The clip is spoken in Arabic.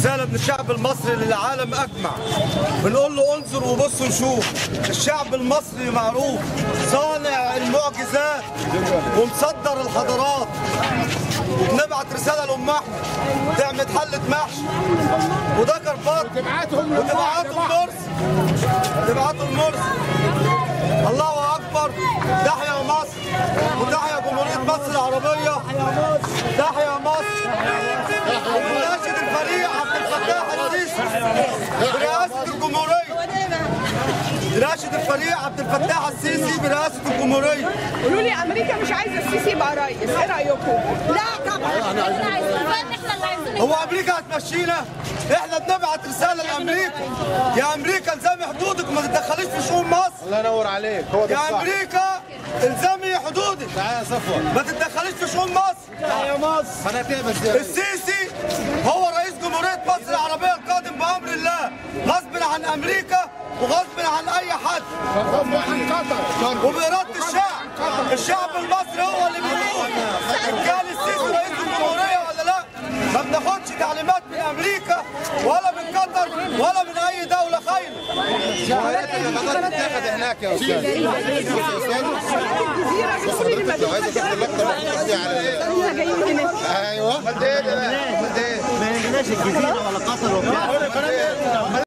رسالة من الشعب المصري للعالم أجمع، بنقول له انظر وبص وشوف. الشعب المصري معروف صانع المعجزات ومصدر الحضارات. وبنبعت رسالة لأم أحمد تعمل حلة محشي وده كرباط وتبعتوا المرسي. الله أكبر. تحيا مصر وتحيا جمهورية مصر العربية. تحيا مصر. وناشد الفريق عبد الفتاح السيسي برئاسة الجمهورية. ناشد الفريق عبد الفتاح السيسي برئاسة الجمهورية. قولوا لي امريكا مش عايزه السيسي يبقى رئيس، ايه رايكم؟ لا طبعا احنا عايزين. هو امريكا هتمشينا؟ احنا بنبعت رساله لامريكا، يا امريكا الزمي حدودك وما تتدخليش في شؤون مصر. الله ينور عليك، هو ده الصح. يا امريكا الزمي حدودك، تعالى يا صفوة، ما تتدخليش في شؤون مصر. يا مصر هنتقبل ازاي؟ السيسي هو رئيس جمهوريه مصر العربيه القادم بامر الله، غصب عن امريكا وغصب عن اي حد وبإرادة الشعب المصري هو اللي بيقول ان كان السيسي رئيس الجمهوريه ولا لا. ما بناخدش تعليمات من امريكا ولا من قطر ولا من اي دوله خاينه. القرارات تتاخد هناك يا استاذ. لو عايزه تاخد اللقطه على ايوه. ما عندناش الجزيره ولا قطر وبتاع.